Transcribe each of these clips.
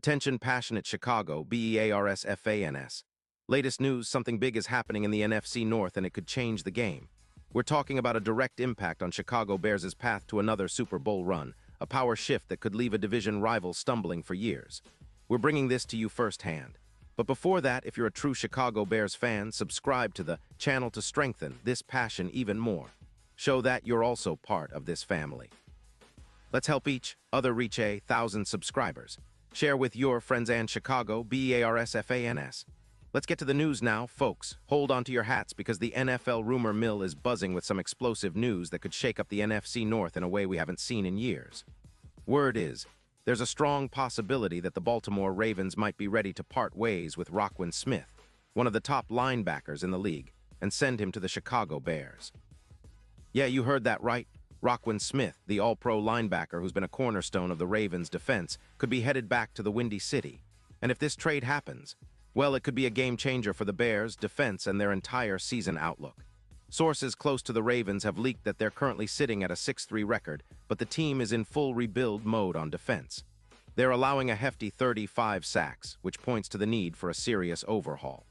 Attention passionate Chicago, Bears fans. Latest news, something big is happening in the NFC North and it could change the game. We're talking about a direct impact on Chicago Bears' path to another Super Bowl run, a power shift that could leave a division rival stumbling for years. We're bringing this to you firsthand. But before that, if you're a true Chicago Bears fan, subscribe to the channel to strengthen this passion even more. Show that you're also part of this family. Let's help each other reach 1,000 subscribers. Share with your friends and Chicago Bears fans. Let's get to the news now, folks. Hold on to your hats because the NFL rumor mill is buzzing with some explosive news that could shake up the NFC North in a way we haven't seen in years. Word is, there's a strong possibility that the Baltimore Ravens might be ready to part ways with Roquan Smith, one of the top linebackers in the league, and send him to the Chicago Bears. Yeah, you heard that right. Roquan Smith, the all-pro linebacker who's been a cornerstone of the Ravens' defense, could be headed back to the Windy City. And if this trade happens, well, it could be a game-changer for the Bears' defense and their entire season outlook. Sources close to the Ravens have leaked that they're currently sitting at a 6-3 record, but the team is in full rebuild mode on defense. They're allowing a hefty 35 sacks, which points to the need for a serious overhaul.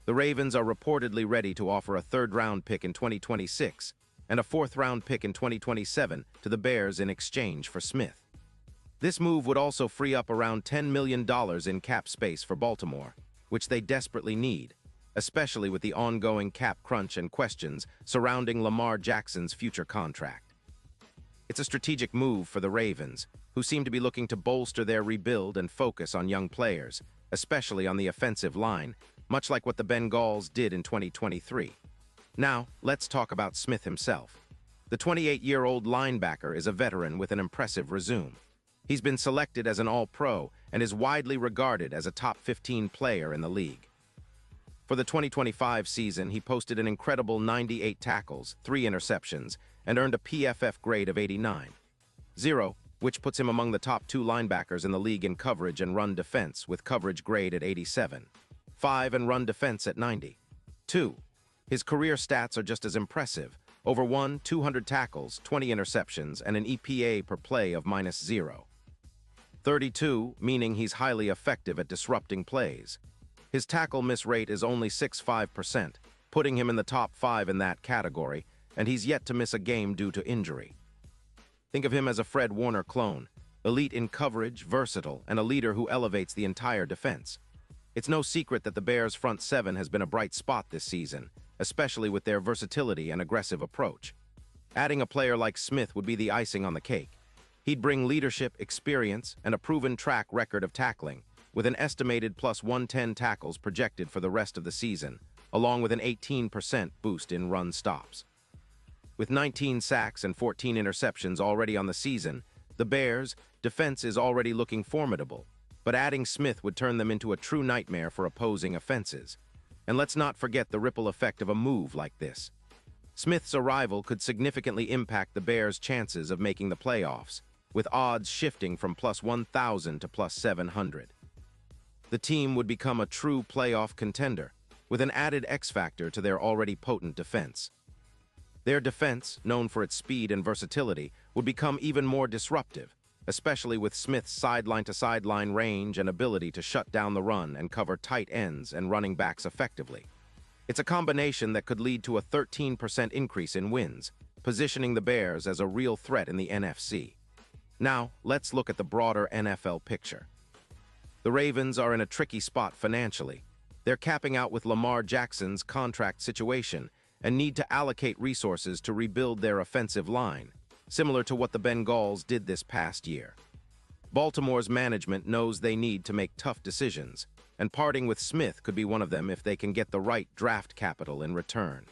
The Ravens are reportedly ready to offer a third-round pick in 2026 and a fourth-round pick in 2027 to the Bears in exchange for Smith. This move would also free up around $10 million in cap space for Baltimore, which they desperately need, especially with the ongoing cap crunch and questions surrounding Lamar Jackson's future contract. It's a strategic move for the Ravens, who seem to be looking to bolster their rebuild and focus on young players, especially on the offensive line, much like what the Bengals did in 2023. Now, let's talk about Smith himself. The 28-year-old linebacker is a veteran with an impressive resume. He's been selected as an All-Pro and is widely regarded as a top 15 player in the league. For the 2025 season, he posted an incredible 98 tackles, 3 interceptions, and earned a PFF grade of 89.0, which puts him among the top 2 linebackers in the league in coverage and run defense, with coverage grade at 87.5 and run defense at 90.2. His career stats are just as impressive. Over 200 tackles, 20 interceptions, and an EPA per play of -0.32, meaning he's highly effective at disrupting plays. His tackle miss rate is only 6.5%, putting him in the top 5 in that category, and he's yet to miss a game due to injury. Think of him as a Fred Warner clone, elite in coverage, versatile, and a leader who elevates the entire defense. It's no secret that the Bears' front seven has been a bright spot this season, especially with their versatility and aggressive approach. Adding a player like Smith would be the icing on the cake. He'd bring leadership, experience, and a proven track record of tackling, with an estimated plus 110 tackles projected for the rest of the season, along with an 18% boost in run stops. With 19 sacks and 14 interceptions already on the season, the Bears' defense is already looking formidable, but adding Smith would turn them into a true nightmare for opposing offenses. And let's not forget the ripple effect of a move like this. Smith's arrival could significantly impact the Bears' chances of making the playoffs, with odds shifting from plus 1,000 to plus 700. The team would become a true playoff contender, with an added X-factor to their already potent defense. Their defense, known for its speed and versatility, would become even more disruptive, especially with Smith's sideline-to-sideline range and ability to shut down the run and cover tight ends and running backs effectively. It's a combination that could lead to a 13% increase in wins, positioning the Bears as a real threat in the NFC. Now, let's look at the broader NFL picture. The Ravens are in a tricky spot financially. They're capping out with Lamar Jackson's contract situation and need to allocate resources to rebuild their offensive line, similar to what the Bengals did this past year. Baltimore's management knows they need to make tough decisions, and parting with Smith could be one of them if they can get the right draft capital in return.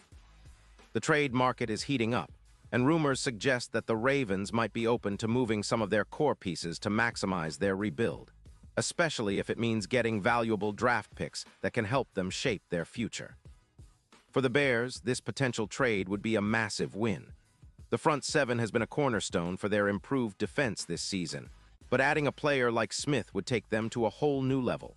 The trade market is heating up, and rumors suggest that the Ravens might be open to moving some of their core pieces to maximize their rebuild, especially if it means getting valuable draft picks that can help them shape their future. For the Bears, this potential trade would be a massive win. The front seven has been a cornerstone for their improved defense this season, but adding a player like Smith would take them to a whole new level.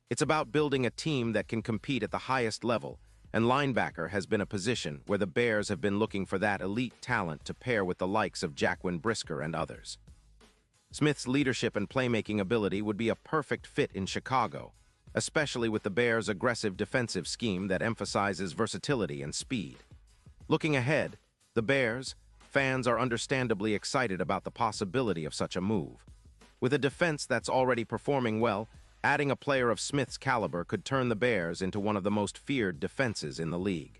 It's about building a team that can compete at the highest level, and linebacker has been a position where the Bears have been looking for that elite talent to pair with the likes of Jaquan Brisker and others. Smith's leadership and playmaking ability would be a perfect fit in Chicago, especially with the Bears' aggressive defensive scheme that emphasizes versatility and speed. Looking ahead, the Bears fans are understandably excited about the possibility of such a move. With a defense that's already performing well, adding a player of Smith's caliber could turn the Bears into one of the most feared defenses in the league.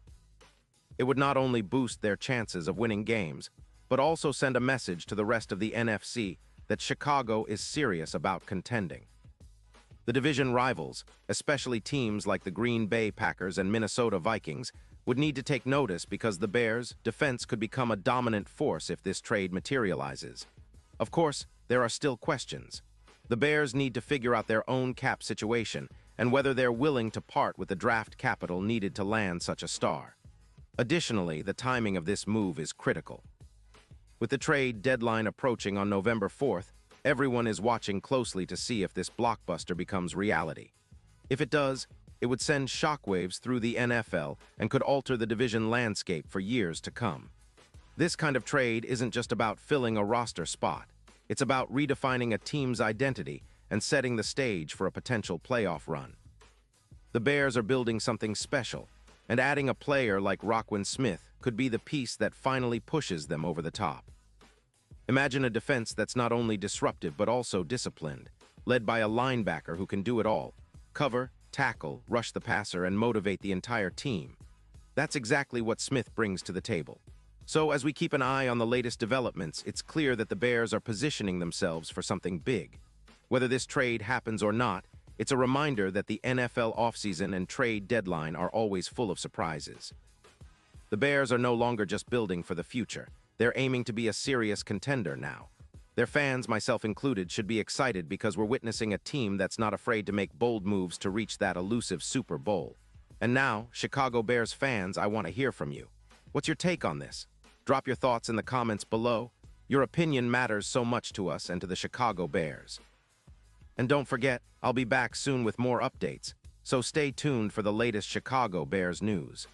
It would not only boost their chances of winning games, but also send a message to the rest of the NFC that Chicago is serious about contending. The division rivals, especially teams like the Green Bay Packers and Minnesota Vikings, would need to take notice because the Bears' defense could become a dominant force if this trade materializes. Of course, there are still questions. The Bears need to figure out their own cap situation and whether they're willing to part with the draft capital needed to land such a star. Additionally, the timing of this move is critical. With the trade deadline approaching on November 4th, everyone is watching closely to see if this blockbuster becomes reality. If it does, it would send shockwaves through the NFL and could alter the division landscape for years to come. This kind of trade isn't just about filling a roster spot. It's about redefining a team's identity and setting the stage for a potential playoff run. The Bears are building something special, and adding a player like Roquan Smith could be the piece that finally pushes them over the top. Imagine a defense that's not only disruptive but also disciplined, led by a linebacker who can do it all: cover, tackle, rush the passer, and motivate the entire team. That's exactly what Smith brings to the table. So as we keep an eye on the latest developments, it's clear that the Bears are positioning themselves for something big. Whether this trade happens or not, it's a reminder that the NFL offseason and trade deadline are always full of surprises. The Bears are no longer just building for the future. They're aiming to be a serious contender now. Their fans, myself included, should be excited because we're witnessing a team that's not afraid to make bold moves to reach that elusive Super Bowl. And now, Chicago Bears fans, I want to hear from you. What's your take on this? Drop your thoughts in the comments below. Your opinion matters so much to us and to the Chicago Bears. And don't forget, I'll be back soon with more updates, so stay tuned for the latest Chicago Bears news.